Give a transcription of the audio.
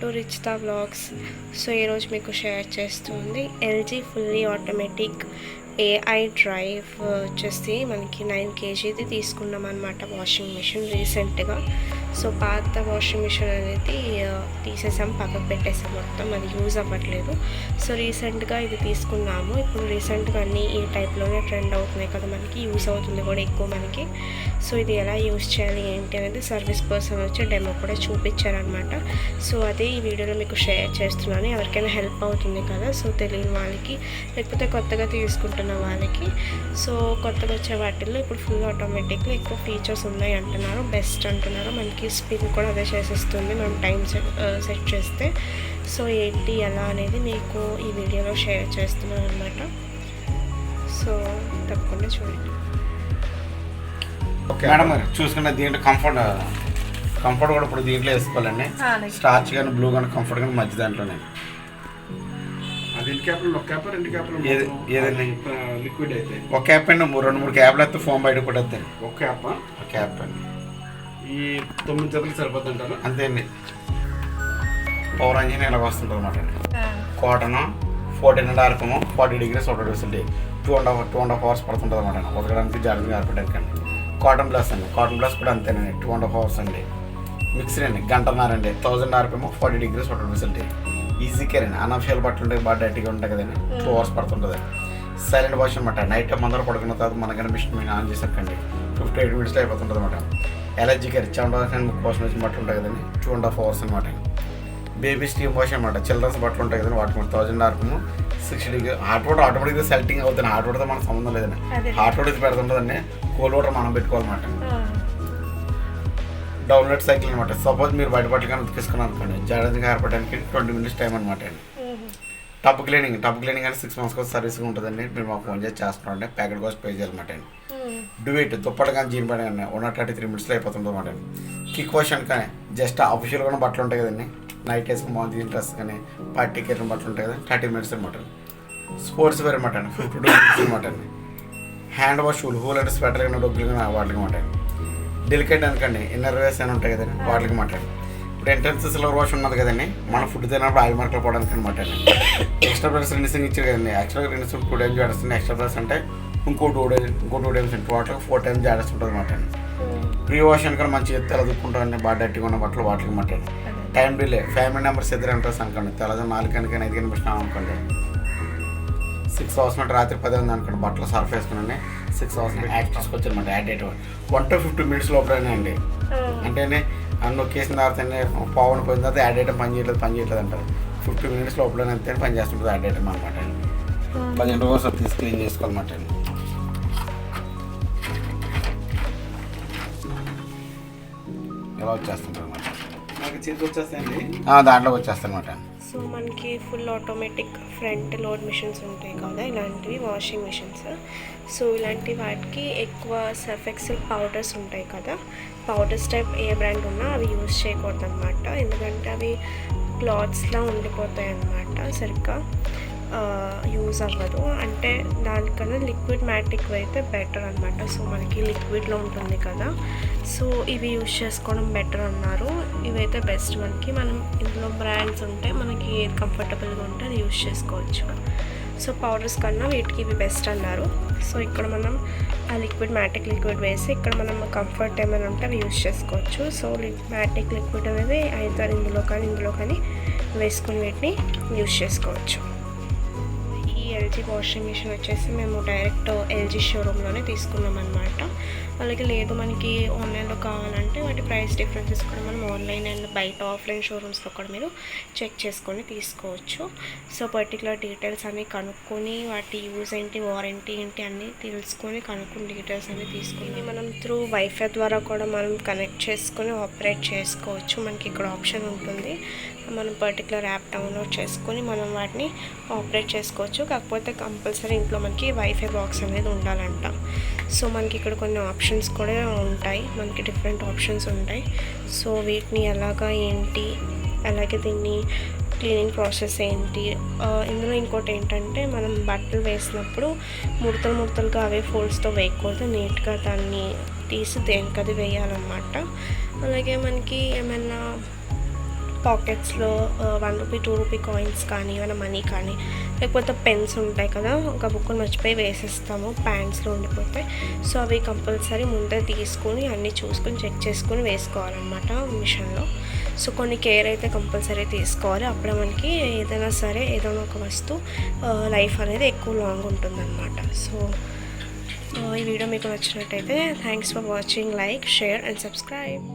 To రిచితా vlogs. So ఈరోజు మీకు share చేస్తుంది LG fully automatic AI drive వచ్చేసి మనకి 9 kgది తీసుకున్నాం అనమాట వాషింగ్ మిషన్ రీసెంట్గా. సో పాత వాషింగ్ మిషన్ అనేది తీసేసాం, పక్కకు పెట్టేసాం, మొత్తం అది యూజ్ అవ్వట్లేదు. సో రీసెంట్గా ఇది తీసుకున్నాము. ఇప్పుడు రీసెంట్గా అన్నీ ఈ టైప్లోనే ట్రెండ్ అవుతున్నాయి కదా, మనకి యూజ్ అవుతుంది కూడా ఎక్కువ మనకి. సో ఇది ఎలా యూజ్ చేయాలి ఏంటి అనేది సర్వీస్ పర్సన్ వచ్చి డెమో కూడా చూపించారనమాట. సో అదే ఈ వీడియోలో మీకు షేర్ చేస్తున్నాను, ఎవరికైనా హెల్ప్ అవుతుంది కదా. సో తెలియని వాళ్ళకి, లేకపోతే కొత్తగా తీసుకుంటున్న వాళ్ళకి. సో కొత్తగా వచ్చే వాటిల్లో ఇప్పుడు ఫుల్ ఆటోమేటిక్లో ఎక్కువ ఫీచర్స్ ఉన్నాయి అంటున్నారు, బెస్ట్ అంటున్నారు. మనకి స్పిన్ కూడా అదే చేసేస్తుంది మనం టైం సెట్ చేస్తే. సో ఏంటి ఎలా అనేది మీకు ఈ వీడియోలో షేర్ చేస్తున్నాను అనమాట. సో తప్పకుండా చూడండి. ఓకే మేడం, చూసుకున్న దీంట్లో కంఫర్ట్ కూడా ఇప్పుడు దీంట్లో వేసుకోవాలండి. స్టార్చ్ కానీ బ్లూ కానీ కంఫర్ట్ కానీ మధ్య దాంట్లోనే ఏదండి లిక్విడ్ అయితే ఒక క్యాప్ అండి, 2-3 క్యాప్లు వస్తే ఫోమ్ బయట కూడా వస్తాయి. ఒక క్యాప్ అండి ఈ 9 జతలు సరిపోద్ది అంటారు. అంతే అండి. పవర్ ఇంజిన్ ఇలాగ వస్తుంటుంది అనమాట అండి. కాటన్ 14.5 RPM 40 degrees ఉంటుంది. 2.5 hours పడుతుంటుంది అనమాట ఉతకడానికి, జాగ్రత్తగా ఆరిపోవడానికి అండి. కాటన్ ప్లస్ అండి, కాటన్ ప్లస్ కూడా అంతేనండి, 2.5 hours అండి. మిక్సర్ అండి, 1.5 అండి, 1000 RPM 40 degrees ఉంటుంది. ఈజీ కేర్ అండి, అనఫిషియల్ బట్టలు ఉంటాయి, బాగా డైట్గా ఉంటాయి కదండి, 2 hours పడుతుంటుంది. సైలెంట్ వాష్ అనమాట. నైట్ టైం అందరూ పడుకున్న తర్వాత మనకైనా మిషన్ మీద ఆన్ చేసాకండి 58 minutes అయిపోతుంటుంది అనమాట. ఎలర్జీ కేర్, చెమట కోసం వచ్చిన బట్టలు ఉంటాయి కదండి, 2.5 hours అనమాట. బేబీ స్టీమ్ వాష్ అనమాట, చిల్డ్రన్స్ బట్టలు ఉంటాయి కదండి, వాటి 1000 RPM 60 degrees. హాట్ వాటర్ ఆటోమేటిక్గా సెల్టింగ్ అవుతుంది. హాట్ వాటర్తో మనకు సంబంధం లేదండి, హాట్ వాటర్ పెడుతుంటుందండి. కూల్ వాటర్ మనం పెట్టుకోవాలన్నమాట. డౌన్లోడ్ సైకిల్ అనమాట. సపోజ్ మీరు బయట బట్టలు కానీ ఉతికేసుకున్నారు అనుకోండి, జాగ్రత్తగా ఆరిపోవడానికి 20 minutes టైం అనమాట అండి. టబ్ క్లీనింగ్ అని 6 months కోసం సర్వీస్గా ఉంటుందండి. మీరు మాకు ఫోన్ చేసి చేస్తున్నారంటే ప్యాకెట్ కాస్ట్ పే చేయాలన్నమాట అండి. డ్యూయిట్ దుప్పటి కానీ జీన్ పైన కానీ 133 minutes అయిపోతుంది అనమాట అండి. కిక్ వాష్ అని కానీ జస్ట్ అఫీషియల్ కూడా బట్టలు ఉంటాయి కదండి, నైట్ వేసుకుని బాగుంది డ్రెస్ కానీ పార్టీకి వెళ్ళిన బట్టలు ఉంటాయి కదా, 30 minutes అనమాట. స్పోర్ట్స్ వేర్ అనమాట అండి, 52 minutes అనమాట అండి. హ్యాండ్ వాష్ హూల్ అంటే స్వెటర్ కానీ డొగ్గులు కానీ వాటికి అనమాట అండి. డెలికేట్ అనుకోండి, ఇన్నర్ వేస్ అని ఉంటాయి కదండి, వాటికి మాట్లాడి. ఇప్పుడు ఎంట్రన్స్ సిల్వర్ వాష్ ఉన్నది కదండి, మనం ఫుడ్ తినప్పుడు ఆయిల్ మార్కులు పోవడానికి అనమాట అండి. ఎక్స్ట్రా ప్లస్ రినిసింగ్ ఇచ్చారు కదండి, యాక్చువల్గా రినిసింగ్ 2 times జాడేస్తుంది. ఎక్స్ట్రా ప్లస్ అంటే ఇంకో 2 times టోటల్గా 4 times జాడేస్తుంటుంది అనమాట అండి. ప్రీ వాష్ అనుకోండి, మంచి తెల్ల దుక్కుంటారండి, బాగా డట్టిగా ఉన్న బట్టలు వాటికి మాట అండి. టైం డిలే, ఫ్యామిలీ మెంబర్స్ ఇద్దరు ఎంట్రెస్ అనుకోండి, తెల్లగా 4 గంటలకి 5 గంటలకు స్నానం అనుకోండి, 6 hours రాత్రి 10 ఉంది అనుకోండి, బట్టలు సర్ఫ్ వేసుకుని 6 hours యాడ్ చేసుకోవచ్చు అనమాట. యాడ్ డేట్ 1 to 50 minutes లోపలనే అండి. అంటే నొక్కేసిన తర్వాత పావును పోయిన తర్వాత యాడ్ ఐటమ్ పని చేయట్లేదు అంటారు. 50 minutes లోపలనే అంతే పని చేస్తుంటుంది యాడ్ ఐటమ్ అనమాట అండి. 15 hours తీసి క్లీన్ చేసుకోవాలన్నమాట అండి. ఎలా వచ్చేస్తుంటారు అనమాట, నాకు చేతికి వచ్చేస్తాయండి, దాంట్లోకి వచ్చేస్తాయి అనమాట. సో మనకి full automatic front load machines ఉంటాయి కదా, ఇలాంటివి వాషింగ్ మిషన్స్. సో ఇలాంటి వాటికి ఎక్కువ సర్ఫ్ ఎక్సెల్ పౌడర్స్ ఉంటాయి కదా, పౌడర్స్ టైప్ ఏ బ్రాండ్ ఉన్నా అవి యూజ్ చేయకూడదు అనమాట. ఎందుకంటే అవి క్లాత్స్లా ఉండిపోతాయి అన్నమాట, సరిగ్గా యూజ్ అవ్వదు. అంటే దానికన్నా లిక్విడ్ మ్యాటిక్ అయితే బెటర్ అనమాట. సో మనకి లిక్విడ్లో ఉంటుంది కదా, సో ఇవి యూజ్ చేసుకోవడం బెటర్ అన్నారు. ఇవైతే బెస్ట్ మనకి. మనం ఇందులో బ్రాండ్స్ ఉంటే మనకి ఏది కంఫర్టబుల్గా ఉంటే అది యూజ్ చేసుకోవచ్చు. సో పౌడర్స్ కన్నా వీటికి ఇవి బెస్ట్ అన్నారు. సో ఇక్కడ మనం ఆ మ్యాటిక్ లిక్విడ్ వేసి ఇక్కడ మనం కంఫర్ట్ ఏమైనా ఉంటే అవి యూజ్ చేసుకోవచ్చు. సో మ్యాటిక్ లిక్విడ్ అనేది అయితే ఇందులో కానీ వేసుకుని వీటిని యూజ్ చేసుకోవచ్చు. ఎల్జీ వాషింగ్ మిషన్ వచ్చేసి మేము డైరెక్ట్ ఎల్జీ షోరూంలోనే తీసుకున్నాం అనమాట. అలాగే లేదు మనకి ఆన్లైన్లో కావాలంటే వాటి ప్రైస్ డిఫరెన్సెస్ కూడా మనం ఆన్లైన్ అండ్ బయట ఆఫ్లైన్ షోరూమ్స్లో కూడా మీరు చెక్ చేసుకొని తీసుకోవచ్చు. సో పర్టికులర్ డీటెయిల్స్ అన్నీ కనుక్కొని వాటి యూజ్ ఏంటి, వారంటీ ఏంటి అన్నీ తెలుసుకొని కనుక్కుని డీటెయిల్స్ అన్నీ తీసుకుని మనం త్రూ వైఫై ద్వారా కూడా మనం కనెక్ట్ చేసుకొని ఆపరేట్ చేసుకోవచ్చు. మనకి ఇక్కడ ఆప్షన్ ఉంటుంది, మనం పర్టికులర్ యాప్ డౌన్లోడ్ చేసుకొని మనం వాటిని ఆపరేట్ చేసుకోవచ్చు. కాకపోతే కంపల్సరీ ఇంట్లో మనకి వైఫై బాక్స్ అనేది ఉండాలంట. సో మనకి ఇక్కడ కొన్ని ఆప్షన్స్ కూడా ఉంటాయి, మనకి డిఫరెంట్ ఆప్షన్స్ ఉంటాయి. సో వీటిని ఎలాగా ఏంటి, అలాగే దీన్ని క్లీనింగ్ ప్రాసెస్ ఏంటి. ఇందులో ఇంకోటి ఏంటంటే మనం బట్టలు వేసినప్పుడు ముడతలుగా అవే ఫోల్డ్స్తో వేయకూడదు, నీట్గా దాన్ని తీసి దేనికది వేయాలన్నమాట. అలాగే మనకి ఏమైనా పాకెట్స్లో 1 రూపీ 2 రూపీ కాయిన్స్ కానీ ఏమైనా మనీ కానీ లేకపోతే పెన్స్ ఉంటాయి కదా, ఒక బుక్ని మర్చిపోయి వేసేస్తాము, ప్యాంట్స్లో ఉండిపోతాయి. సో అవి కంపల్సరీ ముందే తీసుకొని అన్నీ చూసుకొని చెక్ చేసుకొని వేసుకోవాలన్నమాట మిషన్లో. సో కొన్ని కేర్ అయితే కంపల్సరీ తీసుకోవాలి, అప్పుడే మనకి ఏదైనా సరే ఏదైనా ఒక వస్తువు లైఫ్ అనేది ఎక్కువ లాంగ్ ఉంటుందన్నమాట. సో ఈ వీడియో మీకు నచ్చినట్టయితే thanks for watching, like, share and subscribe.